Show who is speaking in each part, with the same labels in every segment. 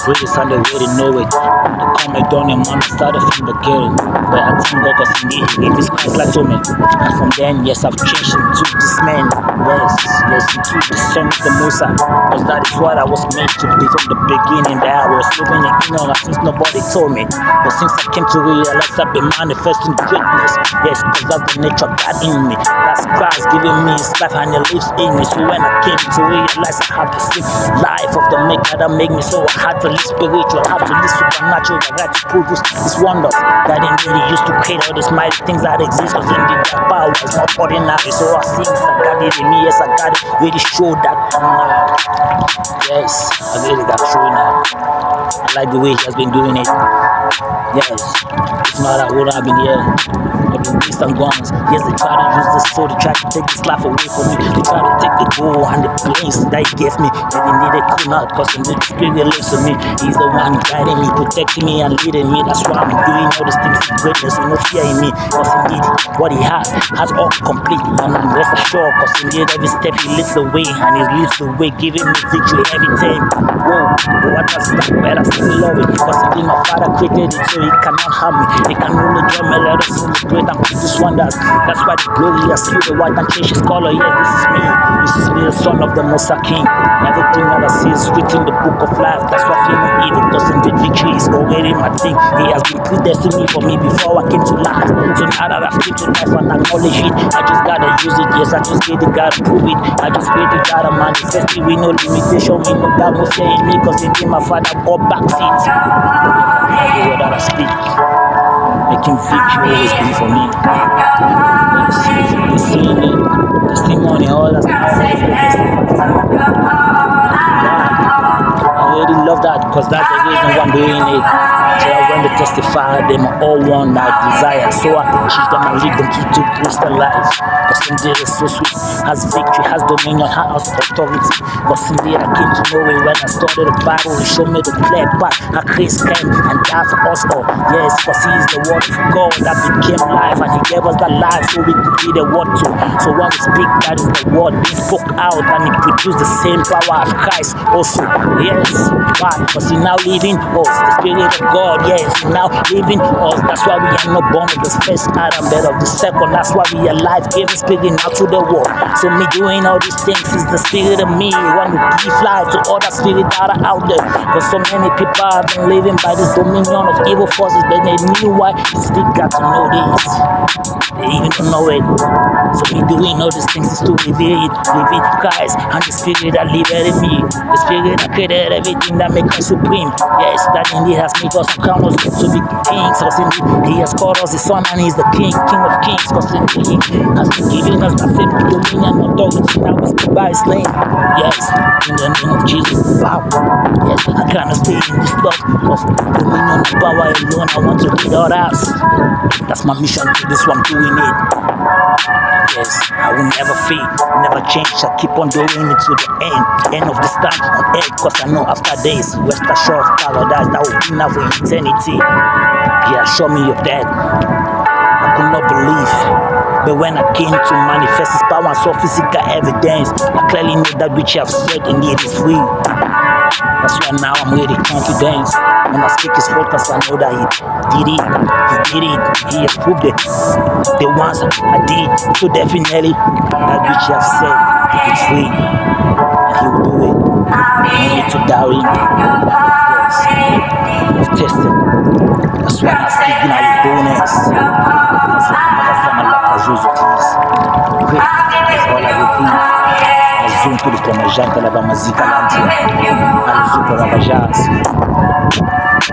Speaker 1: Really sound the way to know it. The comment down your man started from the ghetto. But I thank God cause indeed he gave his Christ life to me. And from then, yes, I've changed into this man. Yes, into the son of the Musa. Cause that is what I was made to be from the beginning. That I was living in ignorance since nobody told me. But since I came to realize I've been manifesting greatness. Yes, cause that's the nature of God in me. That's Christ giving me his life and he lives in me. So when I came to realize I have to see life of the maker that make me, so I had to live spiritual, I had to live supernatural, I had to produce these wonders that indeed he used to create all these mighty things that exist. Cause indeed that power is not ordinary. So I think I got it in me, yes, I got it. Really show that now. Yes, I really got show now. I like the way he has been doing it. Yes, if not, I wouldn't have been here. I've been distant guns. Yes, they try to use this soul to try to take this life away from me. They try to take the goal and the place that he gave me. And indeed they could not, cause indeed the spirit lives in me. He's the one guiding me, protecting me and leading me. That's why I'm doing all these things with greatness with no fear in me. Cause indeed what he has all complete. And I'm rest assured, cause indeed every step he leads the way and he leads the way, giving me victory every time. Whoa, what does that better still love it? Cause indeed my father created it so he cannot harm me. He can only draw me, let us celebrate and produce wonders. That's why the glory has filled the white and changed his color. Yes, this is me. This is me, the son of the Musa King. Everything that I see is written in the book of life. That's why feeling evil, cause indeed victory is already my thing. He has been predestined for me before I came to life. So now that I've came to life and acknowledge it, I just gotta use it. Yes, I just really gotta prove it. I just really gotta manifest it with no limitation, with no doubt, no fear in me. Cause indeed my father got back seat. The word that I speak, making victory always be for me. Yes, you see me, testimony, all that's now. I really love that because that's the reason why I'm doing it. So that when they testify, they are all one my desire. So I can teach them and lead them to Christian life. Because indeed it's so sweet, has victory, has dominion, has authority. Because indeed I came to know it when I studied the Bible. He showed me the clear path. How Christ came and died for us all. Yes, because he is the word of God that became life and he gave us that life so we could be the word too. So when we speak, that is the word being spoke out and it produced the same power as Christ also. Yes, why? Because he now living us, the Spirit of God. Yes, he now living us. That's why we are not born of the first Adam, but of the second. That's why we are life giving spirit out to the world. So me doing all these things is the spirit of me. Want to give life to other spirits that are out there. Because so many people have been living by this dominion of evil forces, but they knew why. They still got to know this. They even don't know it. So me doing all these things is to reveal Christ and the spirit that lives in me. The spirit that created everything that makes us supreme. Yes, that indeed has made us and crowned us to be kings. Because indeed he has called us his son and he's the king of kings. Because indeed he has been giving us the same dominion and authority that was by his name. Yes, in the name of Jesus. Wow. Yes, I cannot stay in this love of dominion and power alone. I want to lead others. That's my mission to this one, doing it. Yes, I will never fail, never change. I keep on doing it to the end of this time on earth. Cause I know after days, rest assured of paradise that will be now for eternity. Yeah, show me of that. I could not believe. But when I came to manifest his power and saw physical evidence, I clearly know that which I have said indeed is real. That's why now I'm really confident. When I speak his word, cause I know that he did it. He did it. He has proved it. The ones I did. So definitely, that which I have said, it's free. And he will do it. No need to doubt him. Yes. I've tested. That's why I'm speaking out with bonus. That's why I'm like a Jesus. That's all I will do. Azunto de Kamajanta lava mazika lantia. Alizuko lava jazz.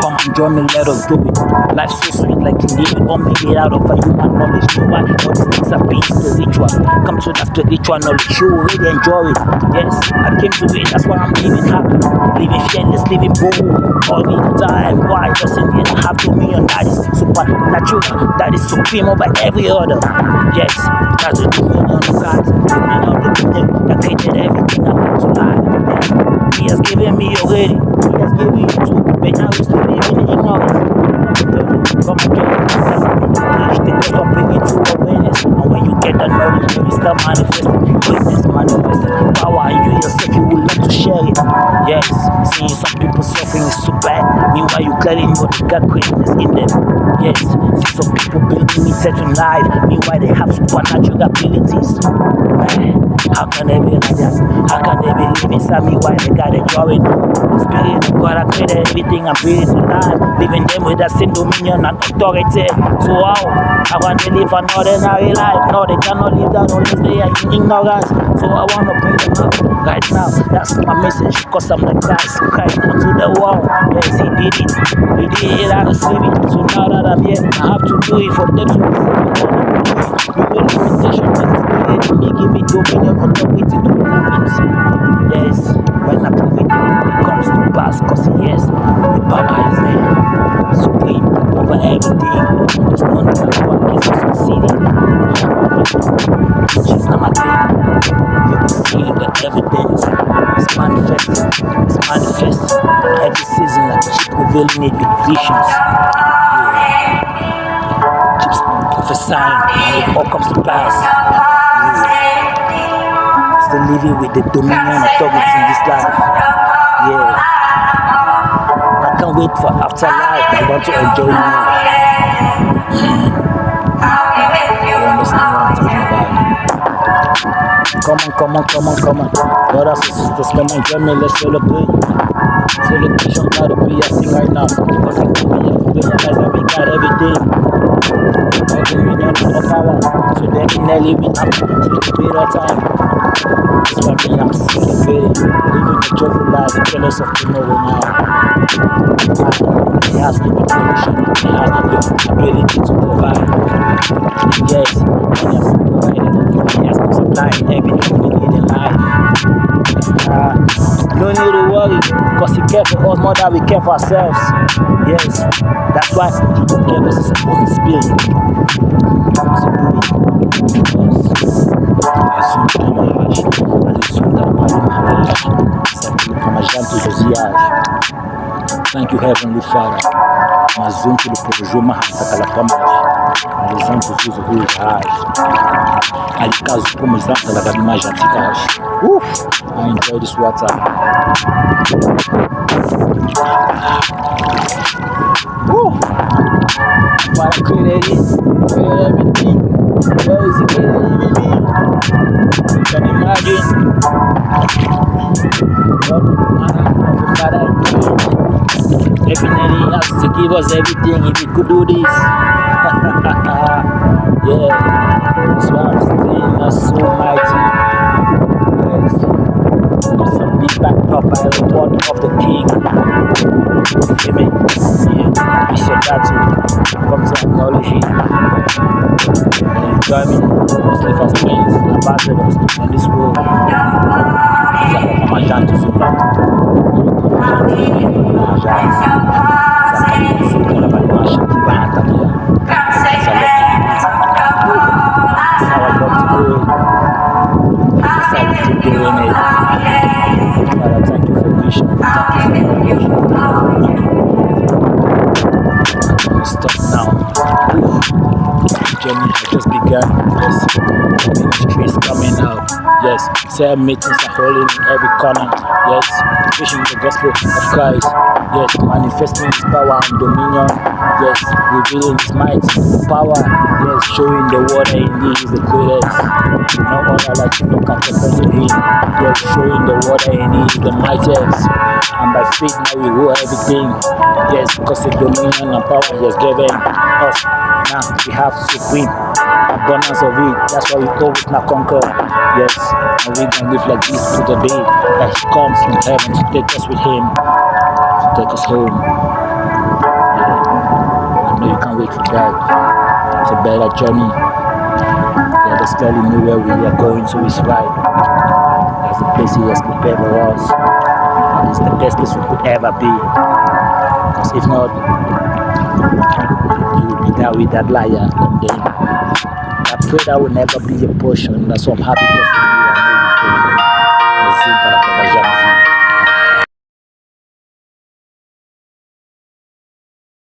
Speaker 1: Come and join me, let us do it. Life's so sweet, like indeed we all made it out of a human knowledge. No why all these things are being spiritual. Come to that spiritual knowledge, you will really enjoy it. Yes, I came to it, that's why I'm living happy, living fearless, living bold all the time. Why? Because indeed I have dominion that is supernatural, that is supreme over every other. Yes, that's the dominion of God, dominion of the them that created everything that went to life. Yes, he has given me already. He has given you too, but now he's still living in ignorance. Come and join me, teach the gospel, bring it to awareness. And when you get the knowledge, you start manifesting greatness, manifesting power, and you yourself, you will love to share it. Yes, seeing some people suffering is so bad. Meanwhile, you clearly know they got greatness in them. Yes, see some people being limited in life. Meanwhile, they have supernatural abilities. How can they be like that? How can they be living inside me while they got a drawing? Spirit of God, I created everything and breathed to life, leaving them with that same dominion and authority. So how can they live an ordinary life? No, they cannot live that unless they are in ignorance. So I want to bring them up right now. That's my message, because I'm the Christ crying unto the world. Yes, he did it. He did it, I receive it. So now that I'm here, I have to do it for them to receive it. The way limitation is the spirit in me, give me dominion, authority to prove it. Yes, when I prove it, it comes to pass, because yes, the power is there, supreme over everything. There's nothing that go against us succeeding. Which is not my thing. You'll be seeing the evidence. It's manifesting. It's manifesting. Every season I keep revealing it with visions. Yeah. Keeps prophesying and it all comes to pass. Yeah. Still living with the dominion and authority in this life. Yeah. I can't wait for afterlife. I want to enjoy more. You understand what I'm talking about? Come on. Brothers and sisters, come on, join me, let's celebrate. Celebration gotta be a thing right now. Because we realize that we got everything. All dominion and all power. So definitely we have to celebrate our time. That's why me, I'm celebrating. Living a joyful life, careless of tomorrow now. He has the provision. He has the ability to provide. And yes, he has provided. He has supplied everything we need in life. No need to worry, because he cares for us more than we care for ourselves. Yes, that's why he gave us his own spirit. So do it for us. Thank you, Heavenly Father. Mazuntu do Pujuma Hatakalapamash. Alizanto Zuzu Rujas. Alikazu Pumizanta Lavadimajatikaj. I enjoy this water. Father created it, created everything. Where is he created everything? You can imagine. What manner of a father he is. Definitely he has to give us everything if he could do this. Yeah, that's why I'm still not so mighty. Yes, because I'm being backed up by the word of the King. Amen. Yeah, it's your dad to come to acknowledge it. And you join me, mostly for friends, ambassadors in this world. It's like Mama Jean to Zumba. Mama Jean. Journey has just begun. Yes, ministry is coming out. Yes, prayer meetings are holding in every corner. Yes, preaching the gospel of Christ. Yes, manifesting His power and dominion. Yes, revealing His might, power. Yes, showing the world that indeed He is the greatest. No other like Him, no can compare to Him. Yes, showing the world that indeed He is the mightiest. And by faith now we rule everything. Yes, because the dominion and power He has given us. Now we have supreme abundance of it. That's why we always not conquer. Yes, and we can live like this to the day that He comes from heaven to take us with Him, to take us home. Yeah, I know you can't wait for that. It's a better journey. Let us clearly know where we are going to is right. That's the place He has prepared for us. And it's the best place we could ever be. Because if not, you will be there with that liar condemned. I pray that will never be your portion. That's what I'm happy to see.